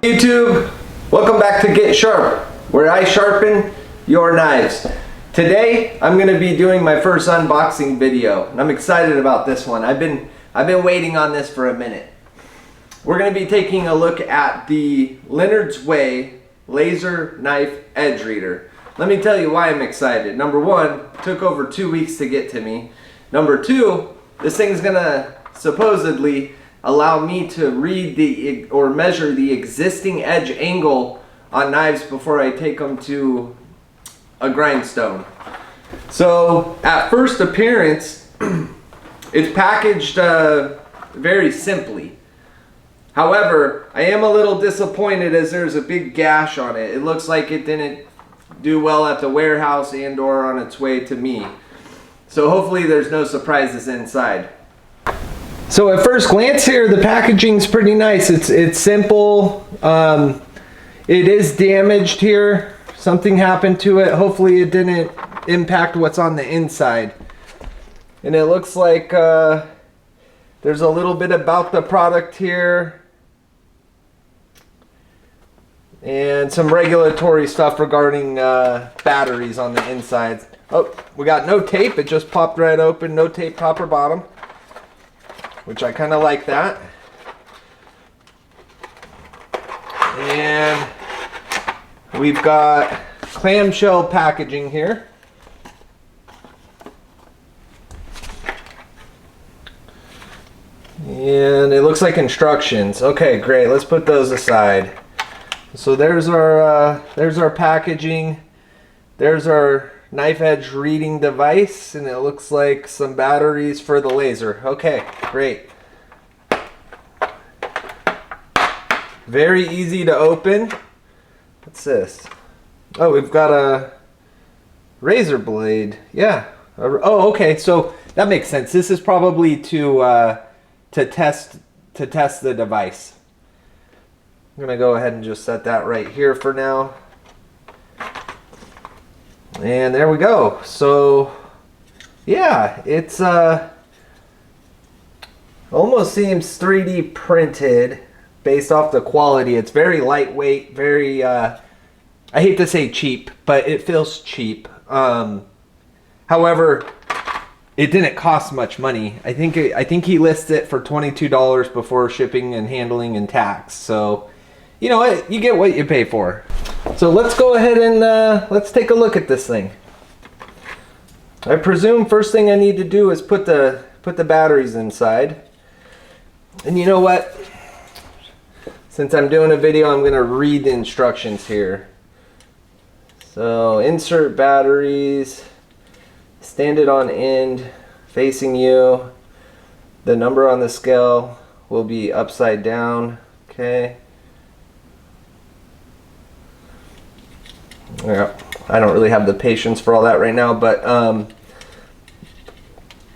YouTube, welcome back to Get Sharp, where I sharpen your knives. Today I'm going to be doing my first unboxing video, and I'm excited about this one. I've been waiting on this for a minute. We're going to be taking a look at the Leonards Way laser knife edge reader. Let me tell you why I'm excited. Number one, it took over 2 weeks to get to me. Number two, this thing's going to supposedly allow me to read or measure the existing edge angle on knives before I take them to a grindstone. So at first appearance, it's packaged very simply. However, I am a little disappointed as there's a big gash on it. It looks like it didn't do well at the warehouse and or on its way to me. So hopefully there's no surprises inside. So at first glance here, the packaging's pretty nice. It's simple. It is damaged here. Something happened to it. Hopefully it didn't impact what's on the inside. And it looks like there's a little bit about the product here. And some regulatory stuff regarding batteries on the inside. Oh, we got no tape. It just popped right open. No tape top or bottom, which I kind of like that. And we've got clamshell packaging here. And it looks like instructions. Okay, great. Let's put those aside. So there's our packaging. There's our knife edge reading device, and it looks like some batteries for the laser. Okay, great. Very easy to open. What's this? Oh, we've got a razor blade. Yeah. Oh, okay. So that makes sense. This is probably to test the device. I'm gonna go ahead and just set that right here for now. And there we go. So yeah, it's almost seems 3D printed based off the quality. It's very lightweight, very I hate to say cheap, but it feels cheap. However, it didn't cost much money. I think he lists it for $22 before shipping and handling and tax. So you know what, you get what you pay for. So let's go ahead and let's take a look at this thing. I presume first thing I need to do is put the batteries inside. And you know what? Since I'm doing a video, I'm gonna read the instructions here. So insert batteries, stand it on end, facing you. The number on the scale will be upside down. Okay. Yeah, I don't really have the patience for all that right now, but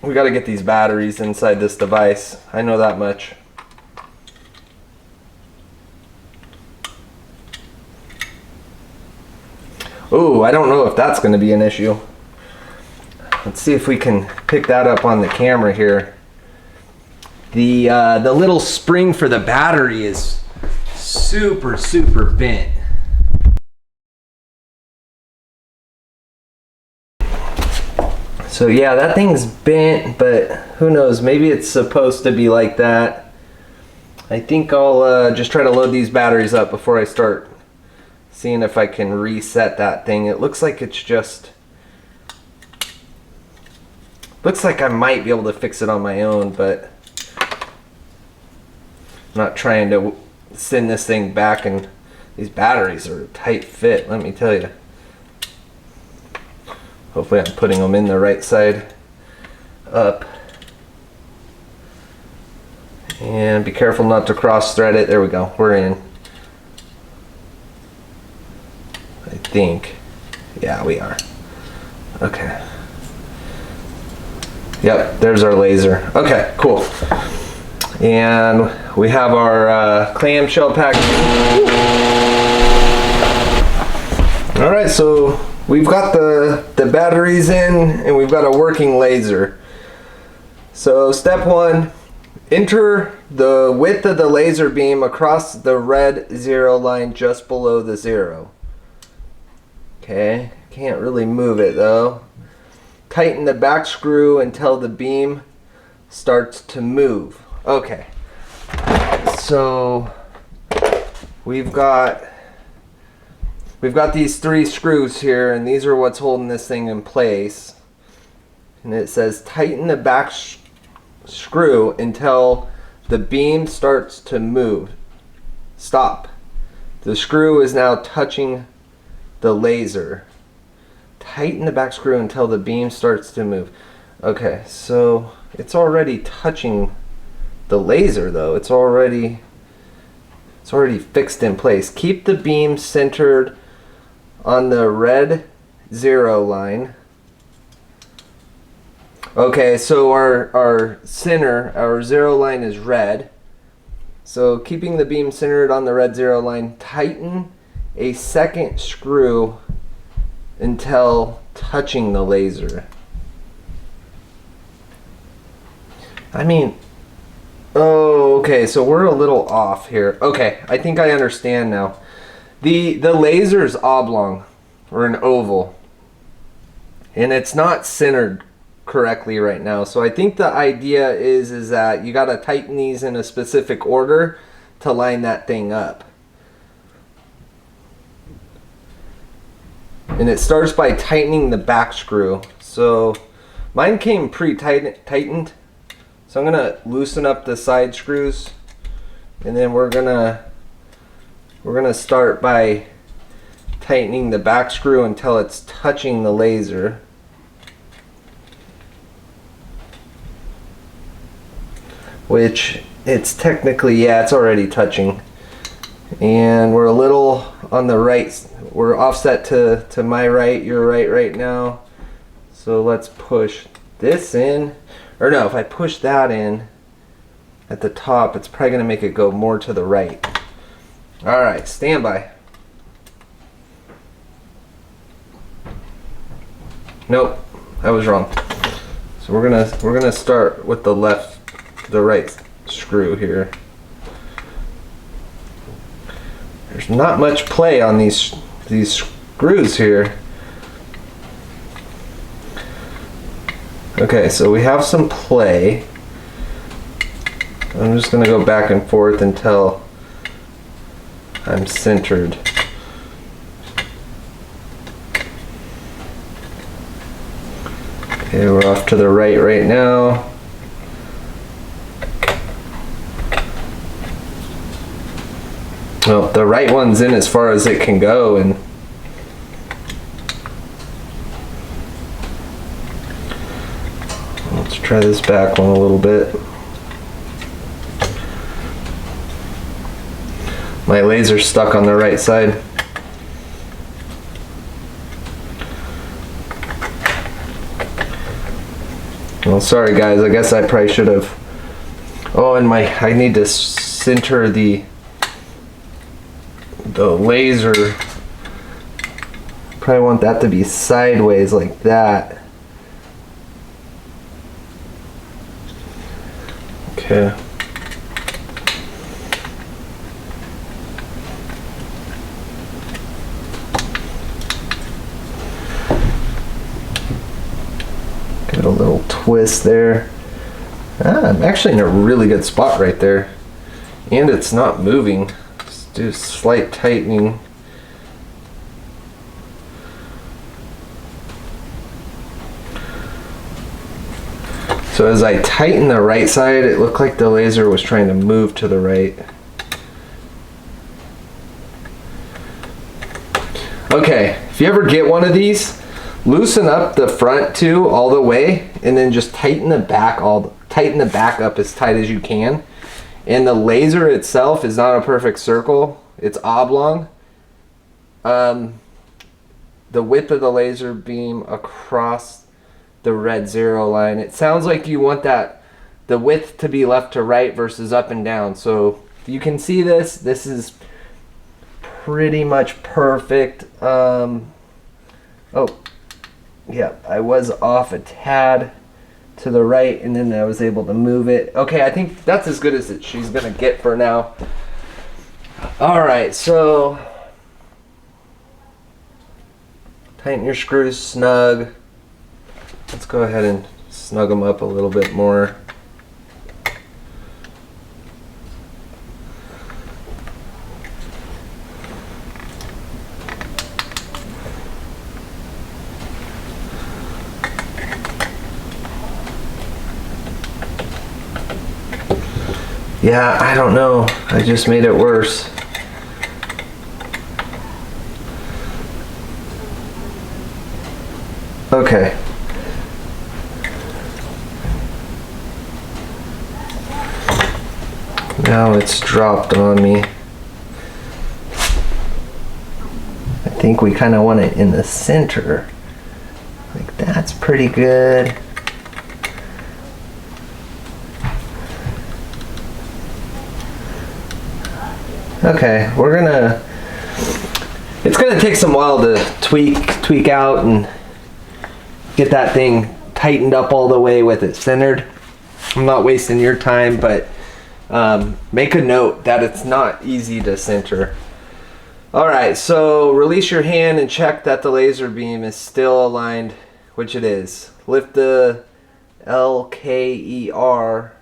we got to get these batteries inside this device. I know that much. Ooh, I don't know if that's going to be an issue. Let's see if we can pick that up on the camera here. The little spring for the battery is super bent. So yeah, that thing's bent, but who knows, maybe it's supposed to be like that. I think I'll just try to load these batteries up before I start seeing if I can reset that thing. It looks like it's just, looks like I might be able to fix it on my own, but I'm not trying to send this thing back, and these batteries are a tight fit, let me tell you. Hopefully I'm putting them in the right side up. And be careful not to cross thread it. There we go, we're in. I think. Yeah, we are. Okay. Yep, there's our laser. Okay, cool. And we have our clamshell packaging. All right, so we've got the batteries in, and we've got a working laser. So step one Enter the width of the laser beam across the red 0 line just below the 0. Okay, can't really move it though. Tighten the back screw until the beam starts to move. Okay, so we've got these 3 screws here, and these are what's holding this thing in place. And it says tighten the back screw until the beam starts to move. Stop. The screw is now touching the laser. Tighten the back screw until the beam starts to move. Okay, so it's already touching the laser though. It's already fixed in place. Keep the beam centered on the red 0 line. Okay, so our center, our 0 line is red. So keeping the beam centered on the red 0 line, tighten a second screw until touching the laser. I mean, oh, okay, so we're a little off here. Okay, I think I understand now. The laser's oblong, or an oval, and it's not centered correctly right now. So I think the idea is that you got to tighten these in a specific order to line that thing up. And it starts by tightening the back screw. So mine came pre-tightened. So I'm gonna loosen up the side screws, and then we're gonna start by tightening the back screw until it's touching the laser. Which it's technically, yeah, it's already touching. And we're a little on the right, we're offset to my right, your right now. So let's push this in. Or no, if I push that in at the top, it's probably gonna make it go more to the right. All right, stand by. Nope, I was wrong. So we're gonna start with the right screw here. There's not much play on these screws here. Okay, so we have some play. I'm just gonna go back and forth until I'm centered. Okay, we're off to the right now. Well, the right one's in as far as it can go, and let's try this back one a little bit. My laser's stuck on the right side. Well, sorry guys, I guess I probably should have. Oh, and I need to center the laser. Probably want that to be sideways like that. Okay. Get a little twist there. I'm actually in a really good spot right there. And it's not moving. Just do a slight tightening. So as I tighten the right side, it looked like the laser was trying to move to the right. Okay, if you ever get one of these, loosen up the front too all the way, and then just tighten the back up as tight as you can. And the laser itself is not a perfect circle; it's oblong. The width of the laser beam across the red 0 line. It sounds like you want the width to be left to right versus up and down. So you can see this is pretty much perfect. Oh yeah, I was off a tad to the right, and then I was able to move it. Okay, I think that's as good as she's gonna get for now. All right, so tighten your screws snug. Let's go ahead and snug them up a little bit more. Yeah, I don't know. I just made it worse. Okay. Now it's dropped on me. I think we kind of want it in the center. Like that's pretty good. Okay, it's gonna take some while to tweak out and get that thing tightened up all the way with it centered. I'm not wasting your time, but make a note that it's not easy to center. Alright, so release your hand and check that the laser beam is still aligned, which it is. Lift the LKER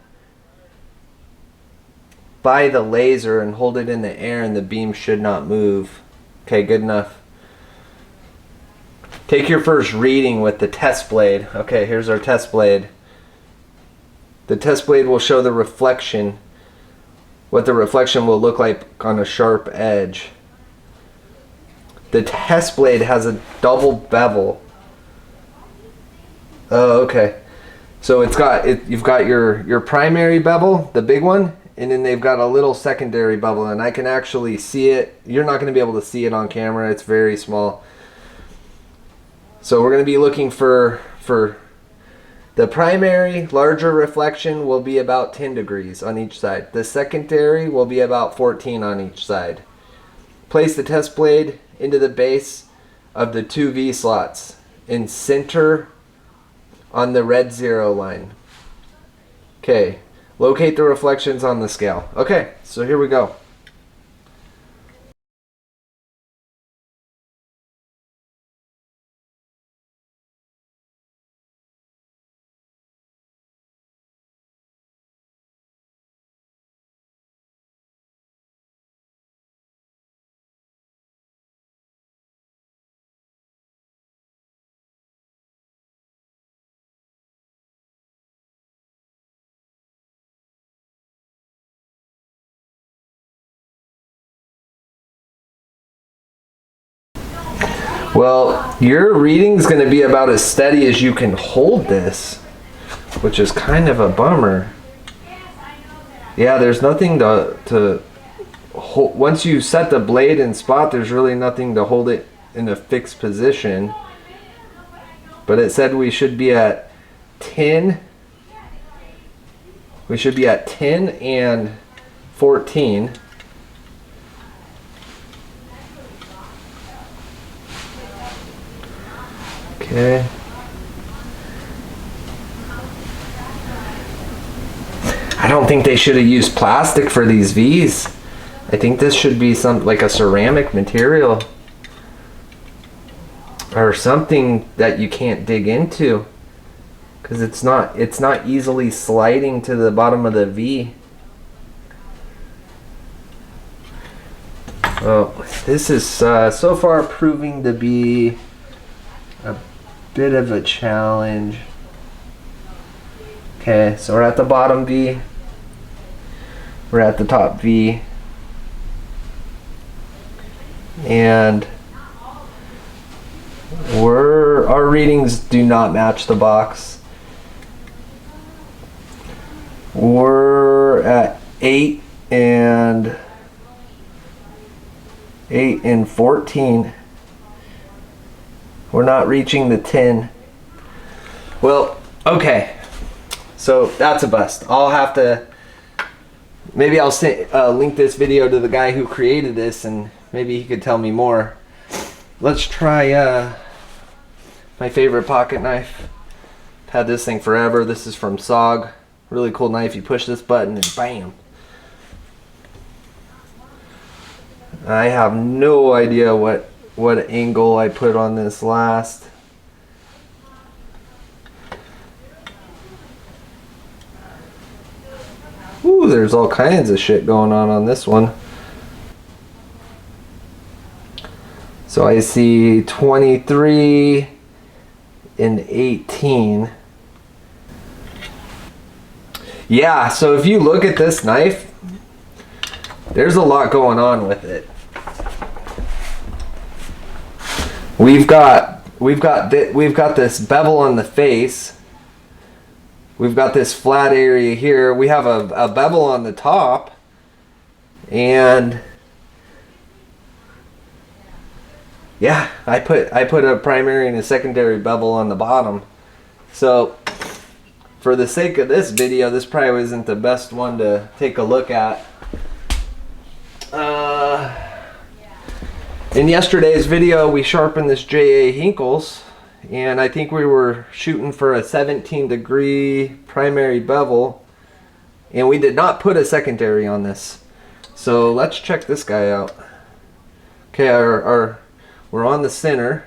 by the laser and hold it in the air, and the beam should not move. Okay, good enough. Take your first reading with the test blade. Okay, here's our test blade. The test blade will show the reflection, what the reflection will look like on a sharp edge. The test blade has a double bevel. Oh, okay. So you've got your primary bevel, the big one, and then they've got a little secondary bevel, and I can actually see it. You're not going to be able to see it on camera. It's very small. So we're going to be looking for the primary larger reflection will be about 10 degrees on each side. The secondary will be about 14 on each side. Place the test blade into the base of the two V slots and center on the red 0 line. Okay, locate the reflections on the scale. Okay, so here we go. Well, your reading's going to be about as steady as you can hold this, which is kind of a bummer. Yeah, there's nothing to hold. Once you set the blade in spot, there's really nothing to hold it in a fixed position. But it said we should be at 10. We should be at 10 and 14. Okay. I don't think they should have used plastic for these V's. I think this should be like a ceramic material or something that you can't dig into, because it's not easily sliding to the bottom of the V. Oh, this is so far proving to be a bit of a challenge. Okay, so we're at the bottom V. We're at the top V. And our readings do not match the box. We're at 8 and 14. We're not reaching the 10. Well, okay. So that's a bust. I'll have to, maybe I'll link this video to the guy who created this, and maybe he could tell me more. Let's try my favorite pocket knife. Had this thing forever. This is from SOG. Really cool knife. You push this button and bam. I have no idea what angle I put on this last. Ooh, there's all kinds of shit going on this one. So I see 23 and 18. Yeah, so if you look at this knife, there's a lot going on with it. We've got this bevel on the face. We've got this flat area here. We have a bevel on the top, and yeah, I put a primary and a secondary bevel on the bottom. So for the sake of this video, this probably isn't the best one to take a look at. In yesterday's video, we sharpened this J.A. Hinkles, and I think we were shooting for a 17-degree primary bevel, and we did not put a secondary on this. So let's check this guy out. Okay, we're on the center.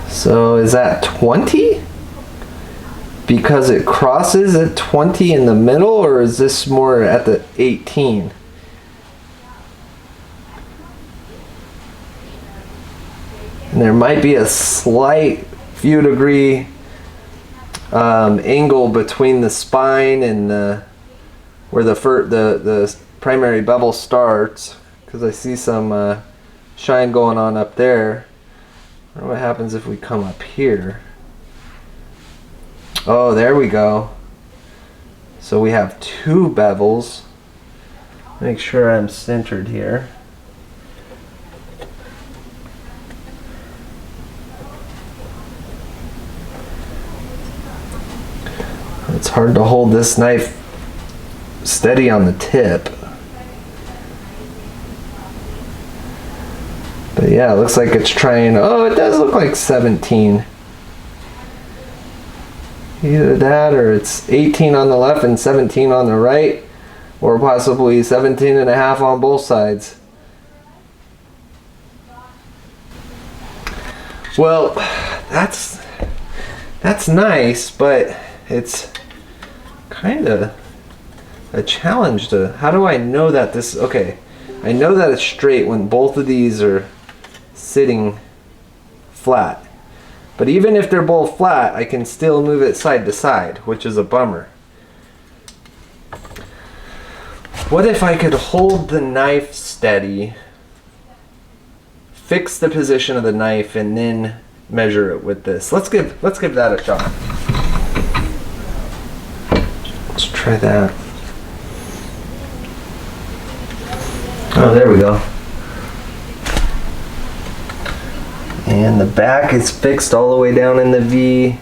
So is that 20? Because it crosses at 20 in the middle, or is this more at the 18? And there might be a slight few degree angle between the spine and where the primary bevel starts, because I see some shine going on up there. I wonder what happens if we come up here. Oh, there we go. So we have two bevels. Make sure I'm centered here. It's hard to hold this knife steady on the tip. But yeah, it looks like it's trying. Oh, it does look like 17. Either that, or it's 18 on the left and 17 on the right, or possibly 17 and a half on both sides. Well, that's nice, but it's kind of a challenge to, how do I know that this, okay, I know that it's straight when both of these are sitting flat. But even if they're both flat, I can still move it side to side, which is a bummer. What if I could hold the knife steady, fix the position of the knife, and then measure it with this? Let's give that a shot. Let's try that. Oh, there we go. And the back is fixed all the way down in the V.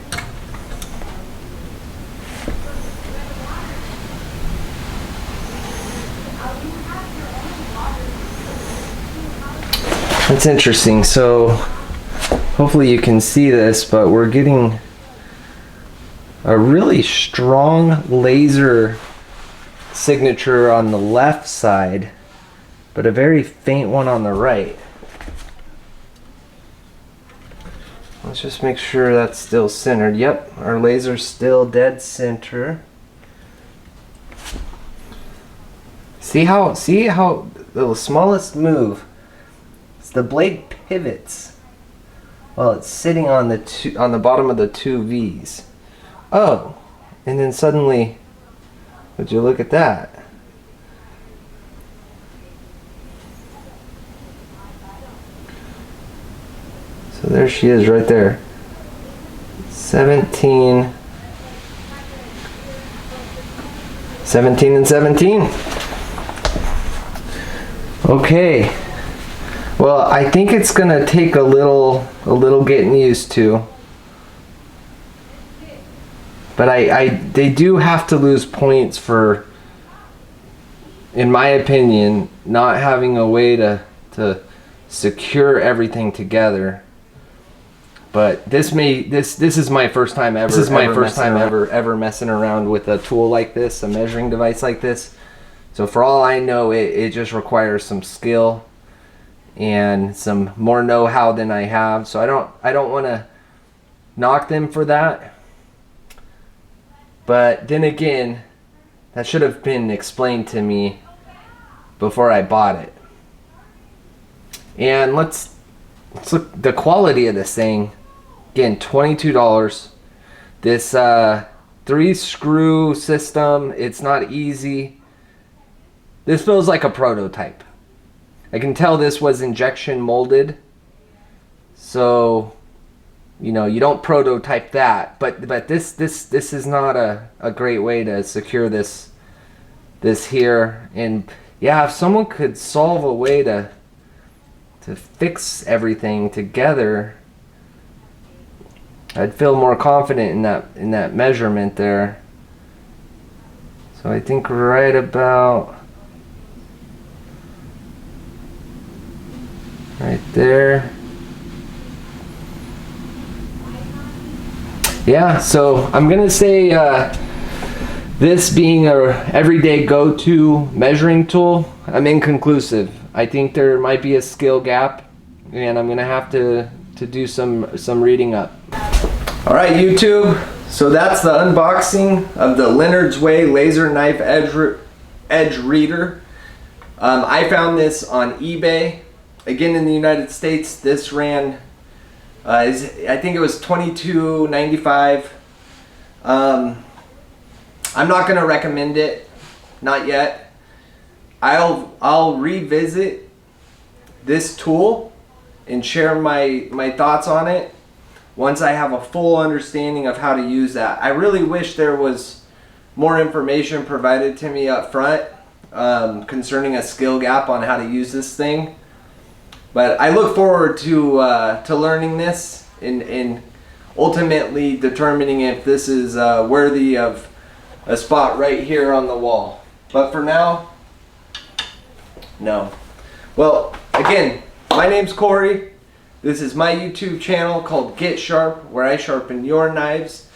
That's interesting. So hopefully you can see this, but we're getting a really strong laser signature on the left side, but a very faint one on the right. Let's just make sure that's still centered. Yep, our laser's still dead center. See how the smallest move, the blade pivots while it's sitting on the bottom of the two V's. Oh, and then suddenly, would you look at that? So there she is right there. 17 and 17. Okay. Well, I think it's gonna take a little getting used to. But they do have to lose points for, in my opinion, not having a way to secure everything together. But this is my first time ever. This is my first time ever messing around with a tool like this, a measuring device like this. So for all I know, it just requires some skill and some more know-how than I have. So I don't want to knock them for that. But then again, that should have been explained to me before I bought it. And let's look the quality of this thing. Again, $22. This 3-screw system, it's not easy. This feels like a prototype. I can tell this was injection molded. So, you know, you don't prototype that, but this is not a great way to secure this here. And yeah, if someone could solve a way to fix everything together, I'd feel more confident in that measurement there. So I think right about right there. Yeah, so I'm gonna say this being a everyday go-to measuring tool, I'm inconclusive. I think there might be a skill gap, and I'm gonna have to do some reading up. All right, YouTube. So that's the unboxing of the Leonards Way laser knife edge reader. I found this on eBay. Again, in the United States, this ran. I think it was $22.95. I'm not gonna recommend it, not yet. I'll revisit this tool and share my thoughts on it once I have a full understanding of how to use that. I really wish there was more information provided to me up front concerning a skill gap on how to use this thing. But I look forward to learning this and ultimately determining if this is worthy of a spot right here on the wall. But for now, no. Well, again, my name's Corey. This is my YouTube channel called Get Sharp, where I sharpen your knives.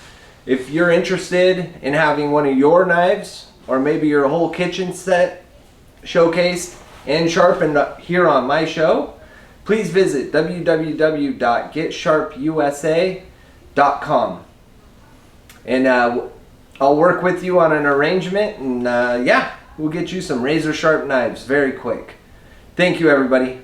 If you're interested in having one of your knives, or maybe your whole kitchen set showcased and sharpened here on my show, please visit www.getsharpusa.com. And I'll work with you on an arrangement, and yeah, we'll get you some razor sharp knives very quick. Thank you, everybody.